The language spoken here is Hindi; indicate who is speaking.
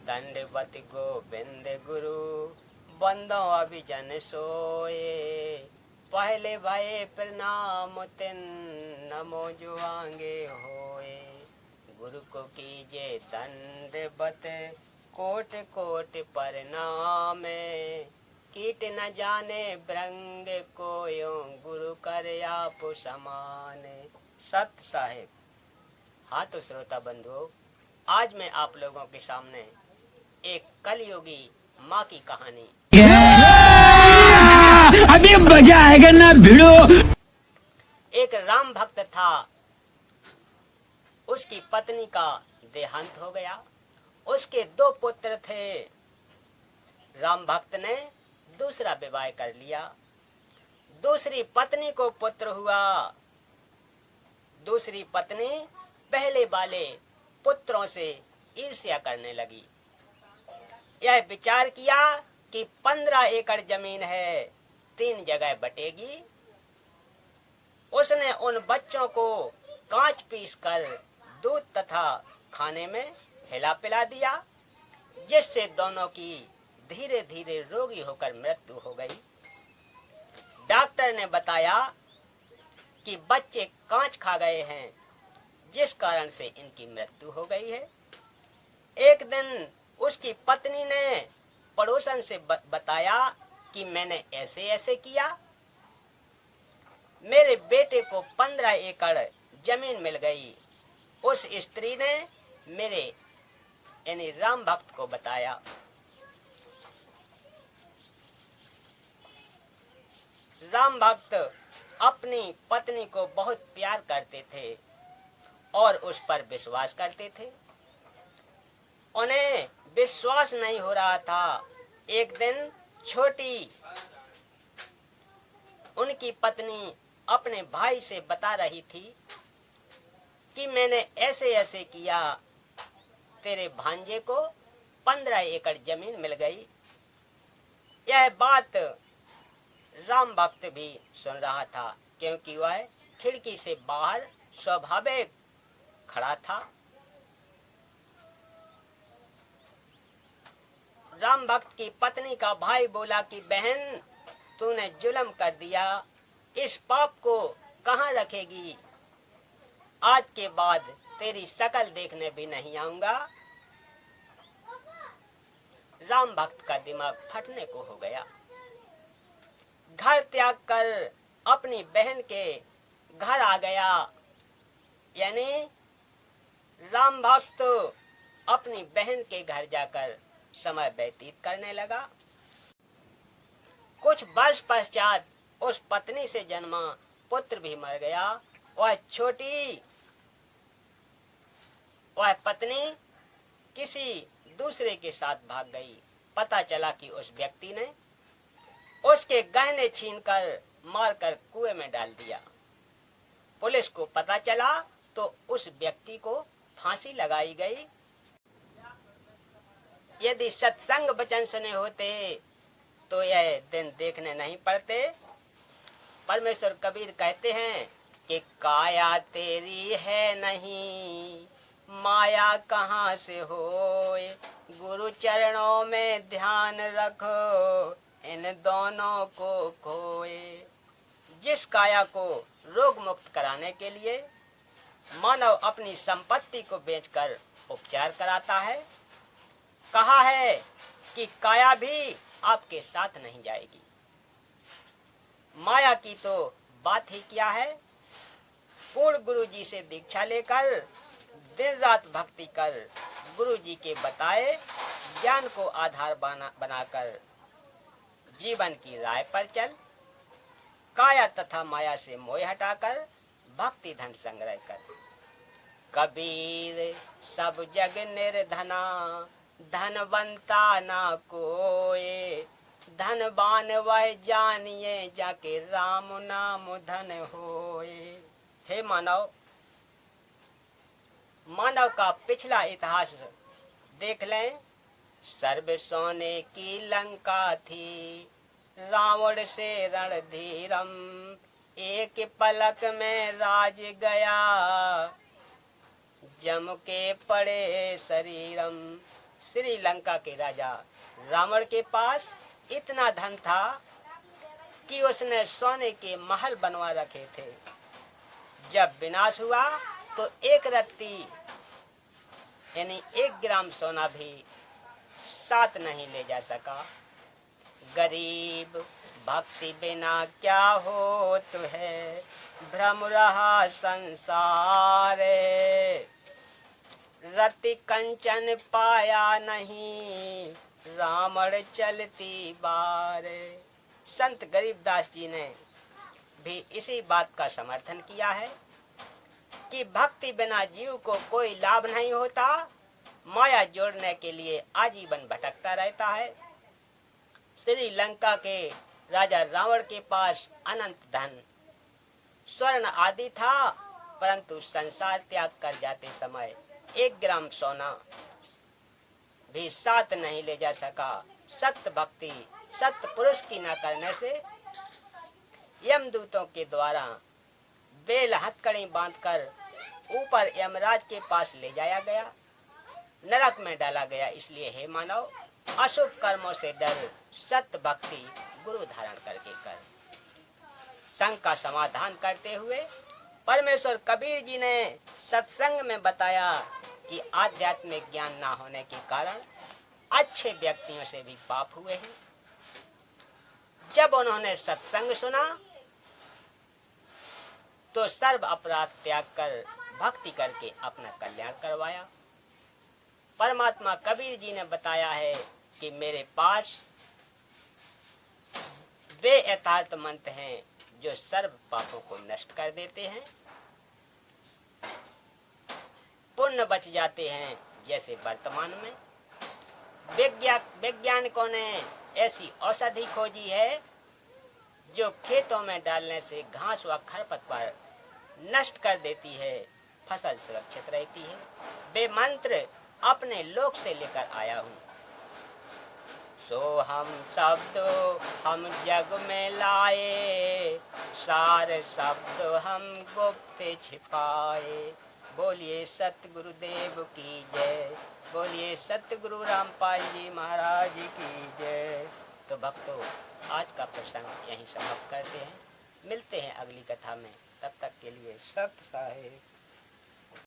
Speaker 1: दंडवत गोविंद गुरु बंदो अभिजन सोए। पहले भये प्रणाम तिन नमो जुआंगे होए। गुरु को कीजे दंडवत कोट कोट प्रणाम। कीट न जाने भृंग कोयो गुरु कर आप समान। सत साहिब। हाँ तो श्रोता बंधुओं, आज मैं आप लोगों के सामने एक कलयुगी माँ की कहानी।
Speaker 2: अभी मजा आएगा ना भिड़ो।
Speaker 1: एक राम भक्त था, उसकी पत्नी का देहांत हो गया। उसके 2 पुत्र थे। राम भक्त ने दूसरा विवाह कर लिया। दूसरी पत्नी को पुत्र हुआ। दूसरी पत्नी पहले वाले पुत्रों से ईर्ष्या करने लगी। यह विचार किया कि 15 एकड़ जमीन है, 3 जगह बटेगी। उसने उन बच्चों को कांच पीस कर दूध तथा खाने में हिला पिला दिया, जिससे दोनों की धीरे धीरे रोगी होकर मृत्यु हो गई। डॉक्टर ने बताया कि बच्चे कांच खा गए हैं, जिस कारण से इनकी मृत्यु हो गई है। एक दिन उसकी पत्नी ने पड़ोसन से बताया कि मैंने ऐसे ऐसे किया। मेरे बेटे को 15 एकड़ जमीन मिल गई। उस स्त्री ने मेरे यानी राम भक्त को बताया। राम भक्त अपनी पत्नी को बहुत प्यार करते थे और उस पर विश्वास करते थे। उन्हें विश्वास नहीं हो रहा था। एक दिन छोटी उनकी पत्नी अपने भाई से बता रही थी कि मैंने ऐसे ऐसे किया, तेरे भांजे को 15 एकड़ जमीन मिल गई। यह बात राम भक्त भी सुन रहा था, क्योंकि वह खिड़की से बाहर स्वाभाविक खड़ा था। राम भक्त की पत्नी का भाई बोला कि बहन, तूने जुल्म कर दिया, इस पाप को कहाँ रखेगी? आज के बाद तेरी शकल देखने भी नहीं आऊंगा। राम भक्त का दिमाग फटने को हो गया। घर त्याग कर अपनी बहन के घर आ गया। यानी राम भक्त अपनी बहन के घर जाकर समय व्यतीत करने लगा। कुछ वर्ष पश्चात उस पत्नी से जन्मा पुत्र भी मर गया। वह पत्नी किसी दूसरे के साथ भाग गई। पता चला कि उस व्यक्ति ने उसके गहने छीनकर मारकर कुएं में डाल दिया। पुलिस को पता चला तो उस व्यक्ति को फांसी लगाई गई। यदि सत्संग वचन सुने होते तो यह दिन देखने नहीं पड़ते। परमेश्वर कबीर कहते हैं कि काया तेरी है नहीं, माया कहाँ से होए। गुरु चरणों में ध्यान रखो, इन दोनों को खोए। जिस काया को रोग मुक्त कराने के लिए मानव अपनी संपत्ति को बेचकर उपचार कराता है, कहा है कि काया भी आपके साथ नहीं जाएगी। माया की तो बात ही क्या है। पूर्ण गुरु जी से दीक्षा लेकर दिन रात भक्ति कर गुरु जी के बताए ज्ञान को आधार बनाकर जीवन की राह पर चल। काया तथा माया से मोह हटाकर भक्ति धन संग्रह कर। कबीर सब जग निर्धना, धनवंता ना कोए। धनवान वह जानिए, जाके राम नाम धन होए। हे मानव, मानव का पिछला इतिहास देख लें। सर्व सोने की लंका थी, रावण से रणधीरम। एक पलक में राज गया, जम के पड़े शरीरम। श्रीलंका के राजा रावण के पास इतना धन था कि उसने सोने के महल बनवा रखे थे। जब विनाश हुआ तो एक रत्ती यानी 1 ग्राम सोना भी साथ नहीं ले जा सका। गरीब भक्ति बिना क्या होत है, भ्रम रहा संसार। रति कंचन पाया नहीं, रावण चलती बार। संत गरीबदास जी ने भी इसी बात का समर्थन किया है कि भक्ति बिना जीव को कोई लाभ नहीं होता, माया जोड़ने के लिए आजीवन भटकता रहता है। श्रीलंका के राजा रावण के पास अनंत धन स्वर्ण आदि था, परंतु संसार त्याग कर जाते समय 1 ग्राम सोना भी साथ नहीं ले जा सका। सत्य भक्ति सत्य पुरुष की न करने से यमदूतों के द्वारा बेल हथकड़ी बांधकर ऊपर यमराज के पास ले जाया गया, नरक में डाला गया। इसलिए हे मानव, अशुभ कर्मों से डर, सत्य भक्ति गुरु धारण करके कर। संग का समाधान करते हुए परमेश्वर कबीर जी ने सत्संग में बताया कि आध्यात्मिक ज्ञान ना होने के कारण अच्छे व्यक्तियों से भी पाप हुए हैं। जब उन्होंने सत्संग सुना तो सर्व अपराध त्याग कर भक्ति करके अपना कल्याण करवाया। परमात्मा कबीर जी ने बताया है कि मेरे पास वे यथार्थ मंत्र हैं जो सर्व पापों को नष्ट कर देते हैं, पुण्य बच जाते हैं। जैसे वर्तमान में वैज्ञानिकों ने ऐसी औषधि खोजी है जो खेतों में डालने से घास व खरपतवार नष्ट कर देती है, फसल सुरक्षित रहती है। वे मंत्र अपने लोक से लेकर आया हूँ। सो हम शब्द हम जग में लाए, सारे शब्द हम गुप्त छिपाए। बोलिए सत्य गुरुदेव की जय, बोलिए सत्य गुरु रामपाल जी महाराज की जय। तो भक्तों, आज का प्रसंग यहीं समाप्त करते हैं। मिलते हैं अगली कथा में, तब तक के लिए सत्य साहेब।